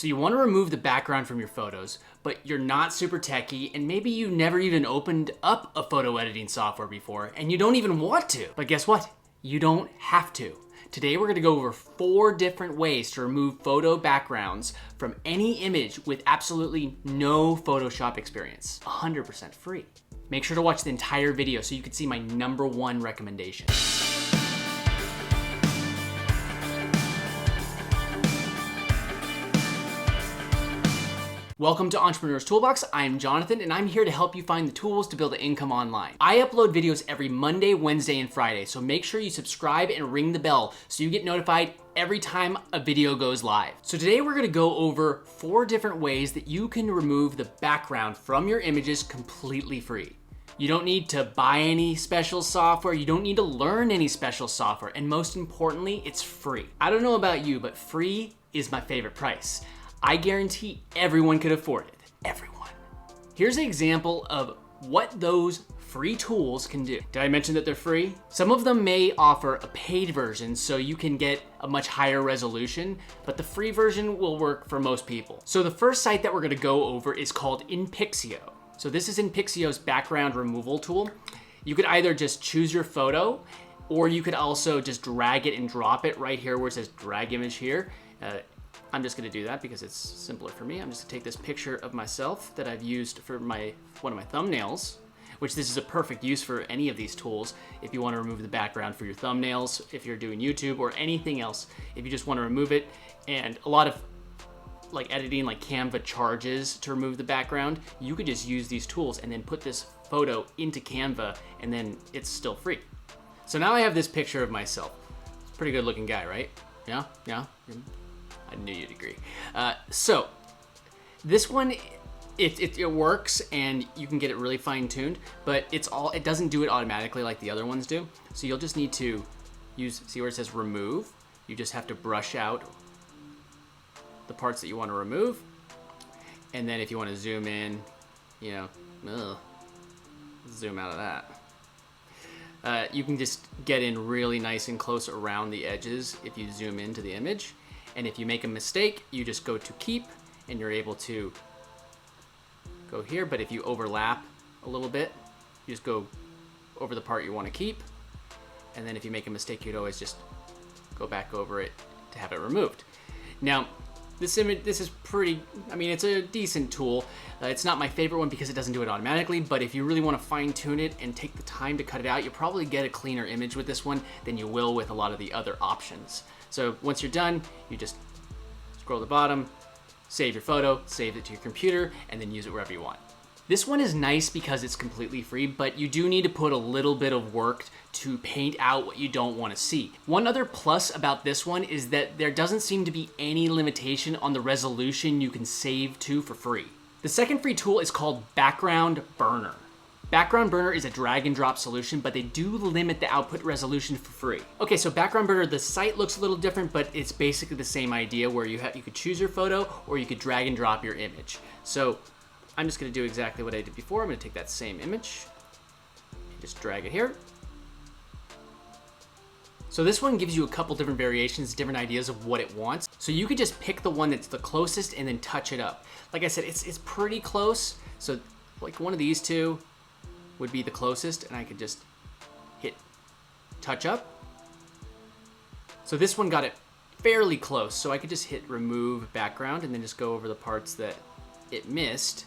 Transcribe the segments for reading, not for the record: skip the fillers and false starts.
So you want to remove the background from your photos, but you're not super techy, and maybe you never even opened up a photo editing software before, and you don't even want to. But guess what? You don't have to. Today we're going to go over 4 different ways to remove photo backgrounds from any image with absolutely no Photoshop experience. 100% free. Make sure to watch the entire video so you can see my #1 recommendation. Welcome to Entrepreneur's Toolbox. I'm Jonathan, and I'm here to help you find the tools to build an income online. I upload videos every Monday, Wednesday, and Friday, so make sure you subscribe and ring the bell so you get notified every time a video goes live. So today we're gonna go over 4 different ways that you can remove the background from your images completely free. You don't need to buy any special software, you don't need to learn any special software, and most importantly, it's free. I don't know about you, but free is my favorite price. I guarantee everyone could afford it. Everyone. Here's an example of what those free tools can do. Did I mention that they're free? Some of them may offer a paid version so you can get a much higher resolution, but the free version will work for most people. So the first site that we're gonna go over is called InPixio. So this is InPixio's background removal tool. You could either just choose your photo, or you could also just drag it and drop it right here where it says drag image here. I'm just gonna do that because it's simpler for me. I'm just gonna take this picture of myself that I've used for one of my thumbnails, which this is a perfect use for any of these tools. If you wanna remove the background for your thumbnails, if you're doing YouTube or anything else, if you just wanna remove it, and a lot of like editing, like Canva charges to remove the background, you could just use these tools and then put this photo into Canva and then it's still free. So now I have this picture of myself. Pretty good looking guy, right? Yeah? I knew you'd agree. So this one, it works and you can get it really fine tuned, but it doesn't do it automatically like the other ones do. So you'll just need to see where it says remove. You just have to brush out the parts that you want to remove. And then if you want to zoom in, zoom out of that. You can just get in really nice and close around the edges if you zoom into the image. And if you make a mistake, you just go to keep and you're able to go here. But if you overlap a little bit, you just go over the part you want to keep. And then if you make a mistake, you'd always just go back over it to have it removed. Now, this is pretty, it's a decent tool. It's not my favorite one because it doesn't do it automatically, but if you really want to fine tune it and take the time to cut it out, you'll probably get a cleaner image with this one than you will with a lot of the other options. So once you're done, you just scroll to the bottom, save your photo, save it to your computer, and then use it wherever you want. This one is nice because it's completely free, but you do need to put a little bit of work to paint out what you don't want to see. One other plus about this one is that there doesn't seem to be any limitation on the resolution you can save to for free. The second free tool is called Background Burner. Background Burner is a drag and drop solution, but they do limit the output resolution for free. Okay, so Background Burner, the site looks a little different, but it's basically the same idea where you could choose your photo or you could drag and drop your image. So I'm just gonna do exactly what I did before. I'm gonna take that same image and just drag it here. So this one gives you a couple different variations, different ideas of what it wants. So you could just pick the one that's the closest and then touch it up. Like I said, it's pretty close. So like one of these two would be the closest, and I could just hit touch up. So this one got it fairly close, so I could just hit remove background and then just go over the parts that it missed,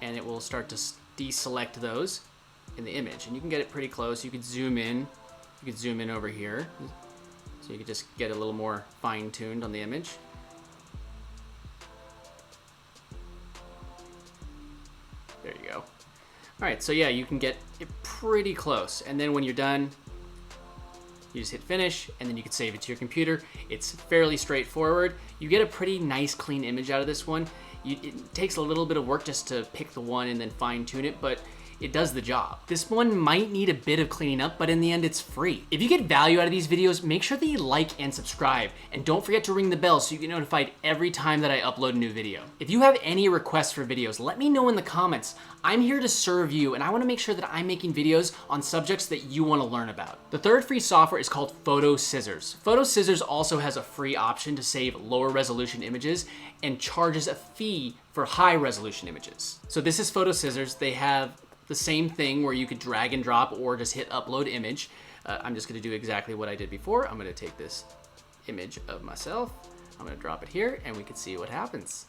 and it will start to deselect those in the image. And you can get it pretty close. You could zoom in. You could zoom in over here, so you could just get a little more fine-tuned on the image. There you go. All right, so yeah, you can get it pretty close. And then when you're done, you just hit finish, and then you can save it to your computer. It's fairly straightforward. You get a pretty nice, clean image out of this one. It takes a little bit of work just to pick the one and then fine tune it, but it does the job. This one might need a bit of cleaning up, but in the end it's free. If you get value out of these videos, make sure that you like and subscribe, and don't forget to ring the bell so you get notified every time that I upload a new video. If you have any requests for videos, let me know in the comments. I'm here to serve you, and I want to make sure that I'm making videos on subjects that you want to learn about. The third free software is called PhotoScissors. PhotoScissors also has a free option to save lower resolution images and charges a fee for high resolution images. So this is PhotoScissors. They have the same thing where you could drag and drop or just hit upload image. I'm just going to do exactly what I did before. I'm going to take this image of myself, I'm going to drop it here, and we can see what happens.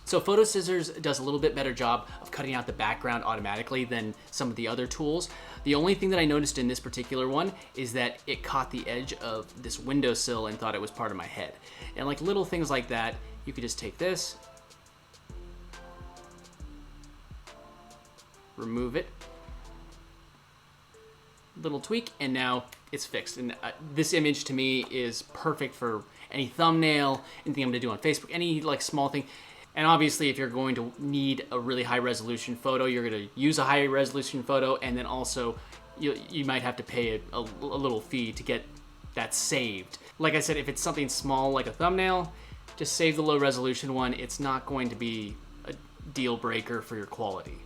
So PhotoScissors does a little bit better job of cutting out the background automatically than some of the other tools. The only thing that I noticed in this particular one is that it caught the edge of this windowsill and thought it was part of my head. And like little things like that, you could just take this, remove it, little tweak, and now it's fixed. And this image to me is perfect for any thumbnail, anything I'm gonna do on Facebook, any like small thing. And obviously if you're going to need a really high resolution photo, you're gonna use a high resolution photo, and then also you might have to pay a little fee to get that saved. Like I said, if it's something small like a thumbnail, just save the low resolution one. It's not going to be a deal breaker for your quality.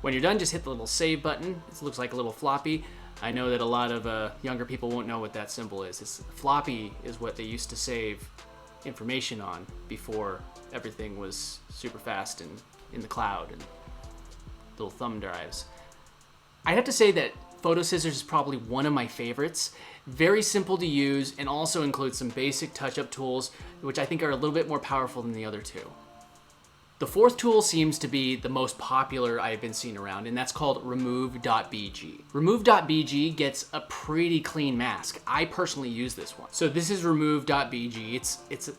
When you're done, just hit the little save button. It looks like a little floppy. I know that a lot of younger people won't know what that symbol is. Floppy is what they used to save information on before everything was super fast and in the cloud and little thumb drives. I'd have to say that PhotoScissors is probably one of my favorites. Very simple to use, and also includes some basic touch-up tools, which I think are a little bit more powerful than the other two. The fourth tool seems to be the most popular I've been seeing around, and that's called Remove.BG. Remove.BG gets a pretty clean mask. I personally use this one. So this is Remove.BG.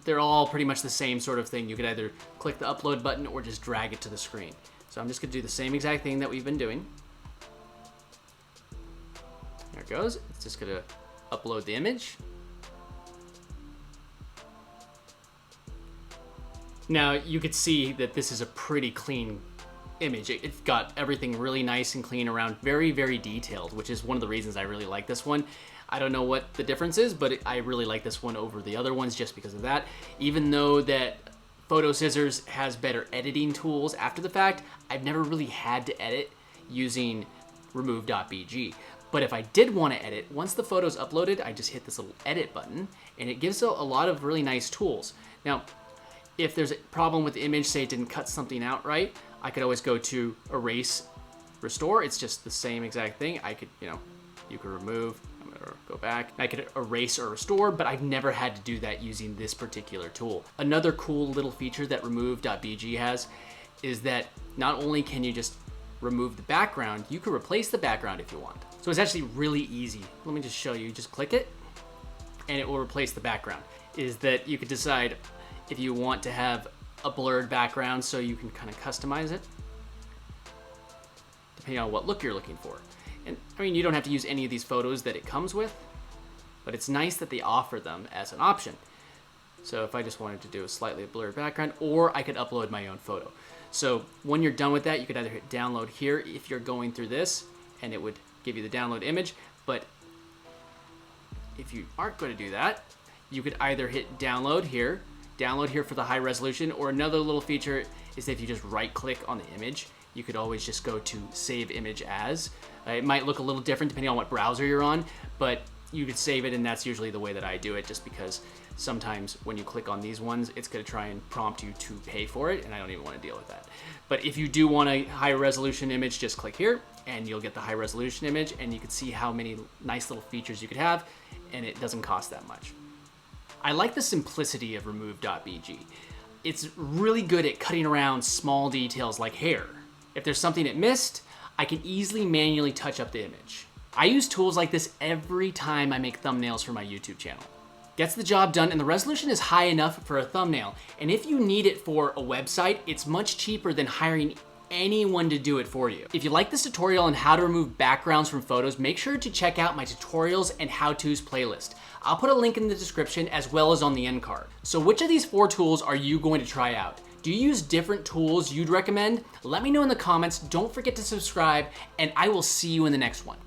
They're all pretty much the same sort of thing. You could either click the upload button or just drag it to the screen. So I'm just gonna do the same exact thing that we've been doing. There it goes. It's just gonna upload the image. Now you could see that this is a pretty clean image. It's got everything really nice and clean around, very, very detailed, which is one of the reasons I really like this one. I don't know what the difference is, but I really like this one over the other ones just because of that. Even though that PhotoScissors has better editing tools after the fact, I've never really had to edit using Remove.BG. But if I did want to edit, once the photo's uploaded, I just hit this little edit button, and it gives a lot of really nice tools. Now, if there's a problem with the image, say it didn't cut something out right, I could always go to erase, restore. It's just the same exact thing. I could, you could remove, I'm gonna go back. I could erase or restore, but I've never had to do that using this particular tool. Another cool little feature that Remove.BG has is that not only can you just remove the background, you can replace the background if you want. So it's actually really easy. Let me just show you. Just click it, and it will replace the background. Is that you could decide if you want to have a blurred background, so you can kind of customize it depending on what look you're looking for. And I mean, you don't have to use any of these photos that it comes with, but it's nice that they offer them as an option. So if I just wanted to do a slightly blurred background, or I could upload my own photo. So when you're done with that, you could either hit download here if you're going through this, and it would give you the download image. But if you aren't going to do that, you could either hit download here for the high resolution, or another little feature is that if you just right click on the image, you could always just go to save image as. It might look a little different depending on what browser you're on, but you could save it, and that's usually the way that I do it, just because sometimes when you click on these ones, it's gonna try and prompt you to pay for it, and I don't even wanna deal with that. But if you do want a high resolution image, just click here, and you'll get the high resolution image, and you can see how many nice little features you could have, and it doesn't cost that much. I like the simplicity of Remove.BG. It's really good at cutting around small details like hair. If there's something it missed, I can easily manually touch up the image. I use tools like this every time I make thumbnails for my YouTube channel. Gets the job done, and the resolution is high enough for a thumbnail. And if you need it for a website, it's much cheaper than hiring anyone to do it for you. If you like this tutorial on how to remove backgrounds from photos, make sure to check out my tutorials and how-tos playlist. I'll put a link in the description as well as on the end card. So which of these 4 tools are you going to try out? Do you use different tools you'd recommend? Let me know in the comments. Don't forget to subscribe, and I will see you in the next one.